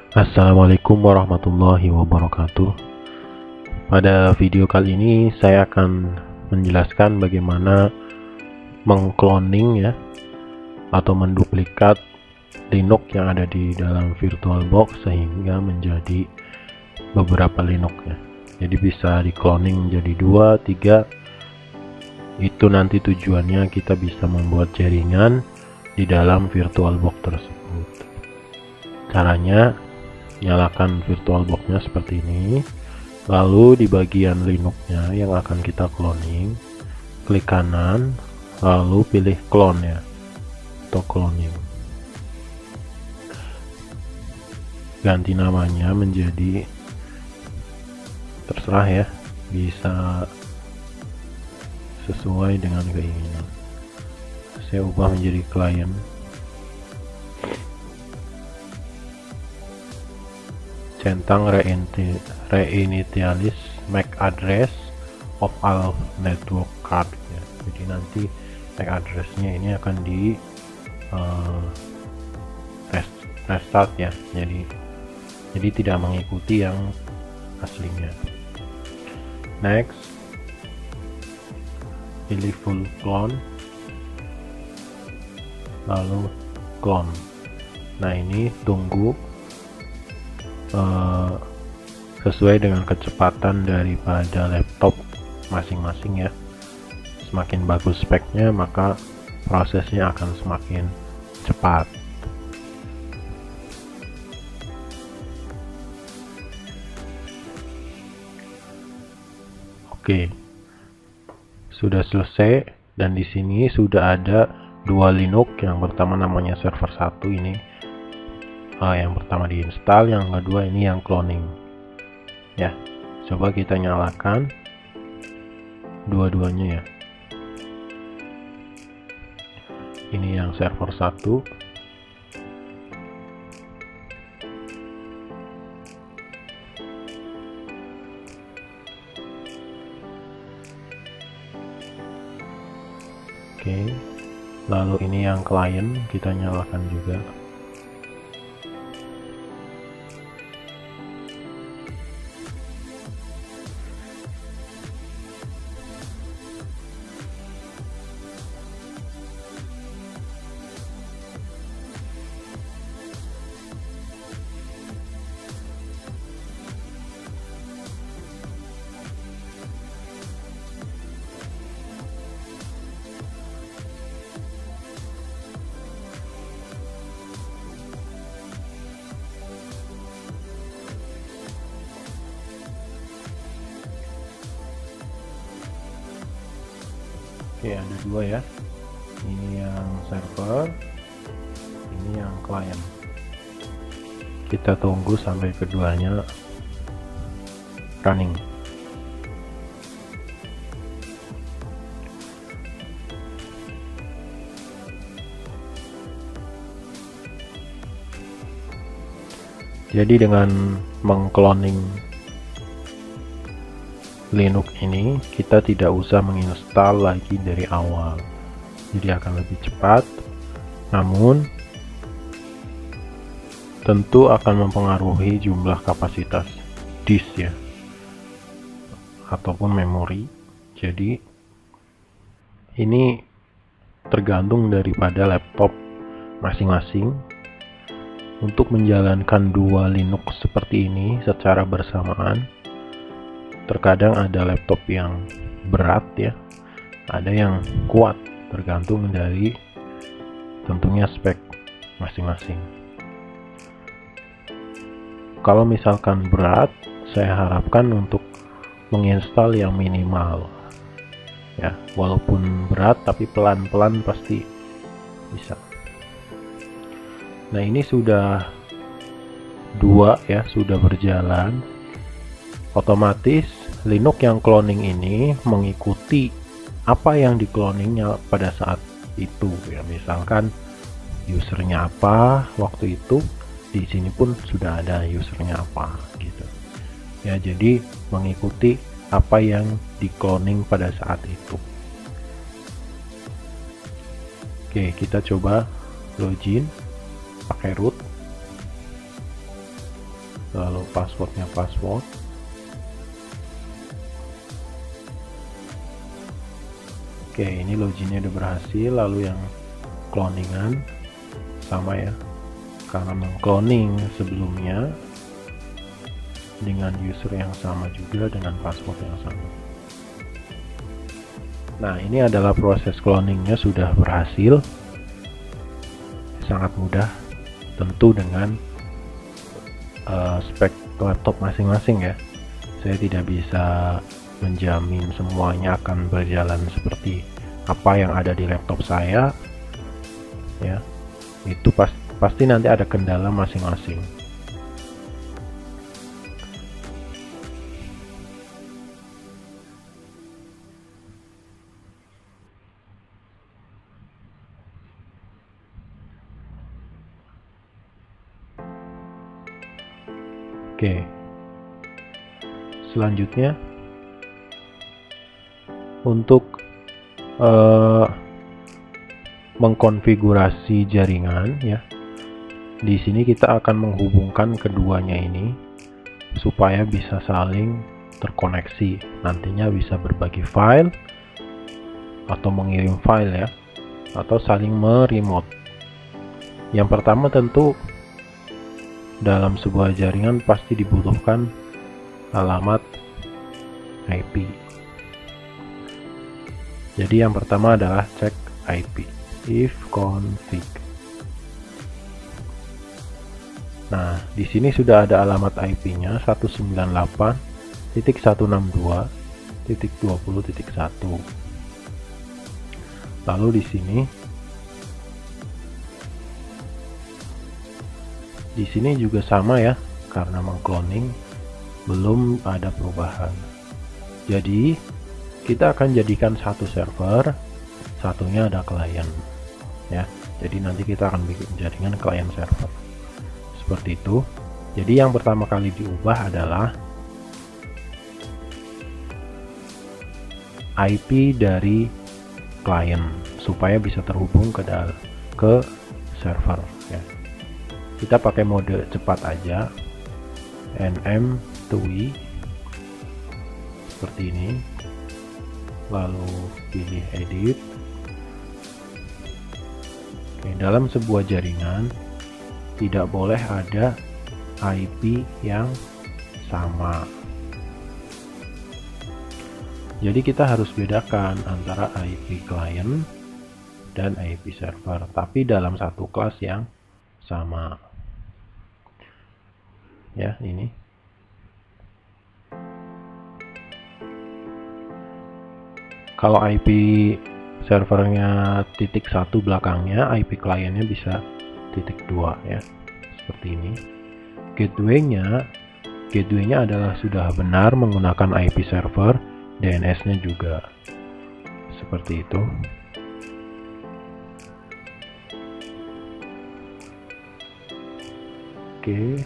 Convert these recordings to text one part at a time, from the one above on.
Assalamualaikum warahmatullahi wabarakatuh. Pada video kali ini saya akan menjelaskan bagaimana mengcloning ya atau menduplikat Linux yang ada di dalam VirtualBox sehingga menjadi beberapa Linux ya. Jadi bisa di-cloning menjadi 2, 3. Itu nanti tujuannya kita bisa membuat jaringan di dalam VirtualBox tersebut. Caranya, nyalakan VirtualBox-nya seperti ini, lalu di bagian Linux-nya yang akan kita cloning, klik kanan, lalu pilih clone ya, atau cloning. Ganti namanya menjadi, terserah ya, bisa sesuai dengan keinginan. Saya ubah menjadi client. Centang reinitialize MAC address of all network card ya. Jadi nanti MAC addressnya ini akan di restart ya, jadi tidak mengikuti yang aslinya. Next, pilih full clone, lalu clone. Nah ini tunggu sesuai dengan kecepatan daripada laptop masing-masing ya. Semakin bagus speknya maka prosesnya akan semakin cepat. Oke, sudah selesai dan di sini sudah ada dua Linux. Yang pertama namanya server 1 ini. Yang pertama diinstal, yang kedua ini yang cloning ya. Coba kita nyalakan dua-duanya ya. Ini yang server 1, oke. Lalu ini yang client, kita nyalakan juga. Oke, ada dua ya. Ini yang server, ini yang client. Kita tunggu sampai keduanya running. Jadi dengan mengcloning Linux ini kita tidak usah menginstal lagi dari awal, jadi akan lebih cepat, namun tentu akan mempengaruhi jumlah kapasitas disk ya, ataupun memori. Jadi ini tergantung daripada laptop masing-masing. Untuk menjalankan dua Linux seperti ini secara bersamaan, terkadang ada laptop yang berat ya, ada yang kuat, tergantung dari tentunya spek masing-masing. Kalau misalkan berat, saya harapkan untuk menginstal yang minimal ya, walaupun berat tapi pelan-pelan pasti bisa. Nah ini sudah dua ya, sudah berjalan. Otomatis Linux yang cloning ini mengikuti apa yang di-cloningnya pada saat itu ya. Misalkan usernya apa waktu itu, di sini pun sudah ada usernya apa gitu ya. Jadi mengikuti apa yang di-cloning pada saat itu. Oke, kita coba login pakai root. lalu passwordnya password. Oke, ini loginnya udah berhasil. Lalu yang cloningan sama ya, karena mengcloning sebelumnya dengan user yang sama juga dengan password yang sama. Nah, ini adalah proses cloningnya sudah berhasil. Sangat mudah, tentu dengan spek laptop masing-masing ya. Saya tidak bisa menjamin semuanya akan berjalan seperti apa yang ada di laptop saya ya. Itu pasti nanti ada kendala masing-masing. Oke, selanjutnya untuk mengkonfigurasi jaringan ya. Di sini kita akan menghubungkan keduanya ini supaya bisa saling terkoneksi. Nantinya bisa berbagi file atau mengirim file ya, atau saling meremote. Yang pertama tentu dalam sebuah jaringan pasti dibutuhkan alamat IP. Jadi yang pertama adalah cek IP, ifconfig. Nah, di sini sudah ada alamat IP-nya 198.162.20.1. Lalu di sini juga sama ya, karena mengcloning belum ada perubahan. Jadi kita akan jadikan satu server, satunya ada klien ya. Jadi nanti kita akan bikin jaringan klien server seperti itu. Jadi yang pertama kali diubah adalah IP dari klien supaya bisa terhubung ke server ya. Kita pakai mode cepat aja, nm_tui seperti ini, lalu pilih edit. Oke, dalam sebuah jaringan tidak boleh ada IP yang sama. Jadi kita harus bedakan antara IP client dan IP server, tapi dalam satu kelas yang sama. Ya, ini. Kalau IP servernya .1 belakangnya, IP kliennya bisa .2 ya. Seperti ini. Gateway-nya adalah sudah benar menggunakan IP server, DNS-nya juga seperti itu. Oke.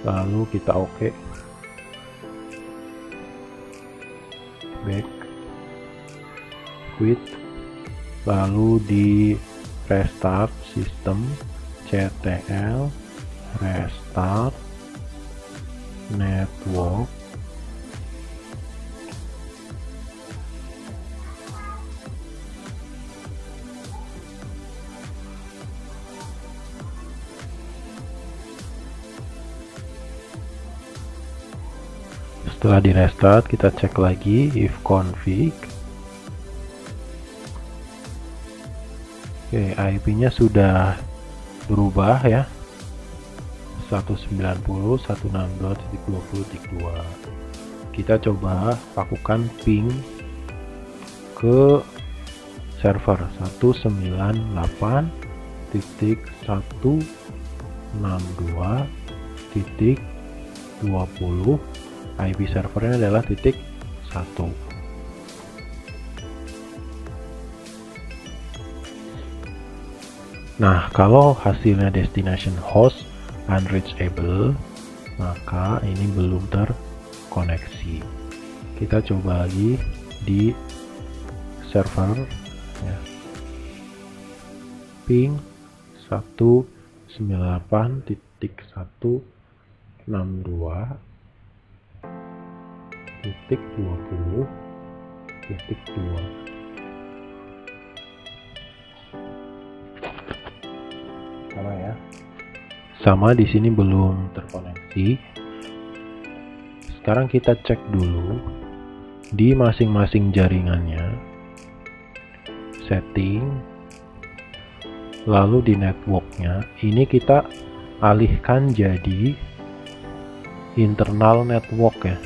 Lalu kita oke. Back. Quit. Lalu di restart sistem, ctl restart network. Setelah di restart, kita cek lagi ifconfig. Oke, IP-nya sudah berubah ya, 190.162.20.2. Kita coba lakukan ping ke server 198.162.20. IP servernya adalah .1. Nah, kalau hasilnya destination host unreachable, maka ini belum terkoneksi. Kita coba lagi di server ya. Ping 190.162.20.2. 198.162.20.2. Sama ya. Sama, di sini belum terkoneksi. Sekarang kita cek dulu di masing-masing jaringannya. Setting, lalu di networknya ini kita alihkan jadi internal network ya,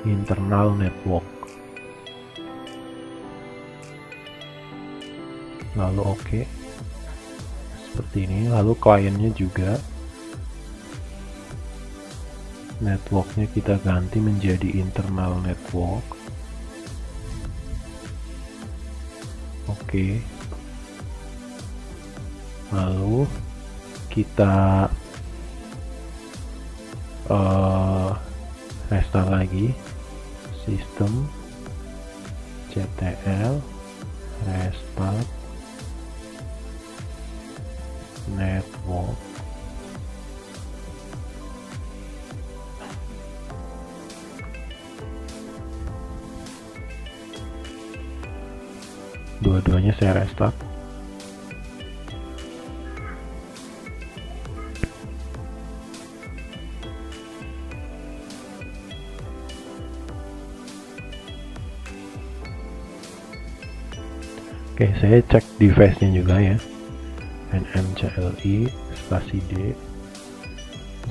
internal network. Lalu oke, seperti ini. Lalu kliennya juga, networknya kita ganti menjadi internal network. Oke. Lalu kita restart lagi sistem, ctl, restart network. Dua-duanya saya restart. Oke, saya cek device-nya juga ya. NMCLI spasi D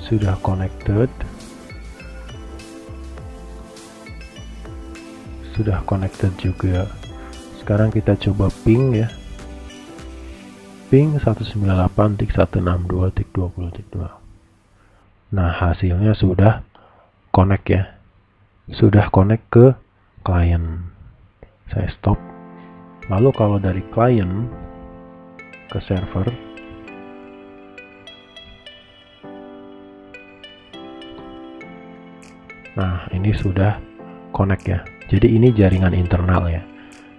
sudah connected. Sudah connected juga. Sekarang kita coba ping ya. Ping 198.162.20.2. Nah, hasilnya sudah connect ya. Sudah connect ke klien. Saya stop. Lalu kalau dari klien ke server, nah ini sudah connect ya. Jadi ini jaringan internal ya.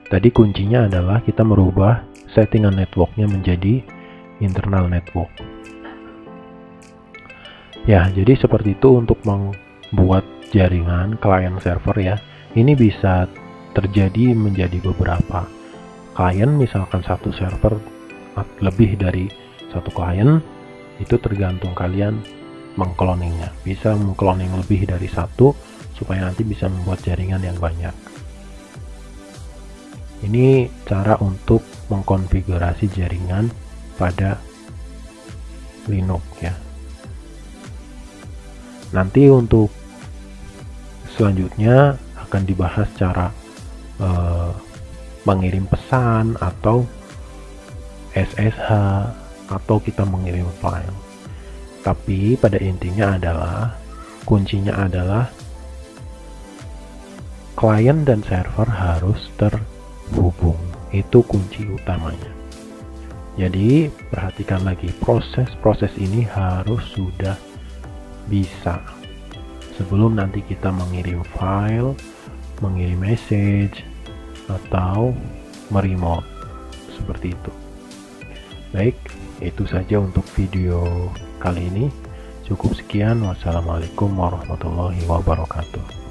Tadi kuncinya adalah kita merubah settingan networknya menjadi internal network. Ya, jadi seperti itu untuk membuat jaringan klien server ya. Ini bisa terjadi menjadi beberapa klien, misalkan satu server lebih dari satu klien, itu tergantung kalian mengcloningnya. Bisa mengcloning lebih dari satu supaya nanti bisa membuat jaringan yang banyak. Ini cara untuk mengkonfigurasi jaringan pada Linux ya. Nanti untuk selanjutnya akan dibahas cara mengirim pesan atau SSH atau kita mengirim file. Tapi pada intinya adalah kuncinya adalah klien dan server harus terhubung. Itu kunci utamanya. Jadi perhatikan lagi, proses ini harus sudah bisa sebelum nanti kita mengirim file, mengirim message atau meremote seperti itu. Baik, itu saja untuk video kali ini. Cukup sekian. Wassalamualaikum warahmatullahi wabarakatuh.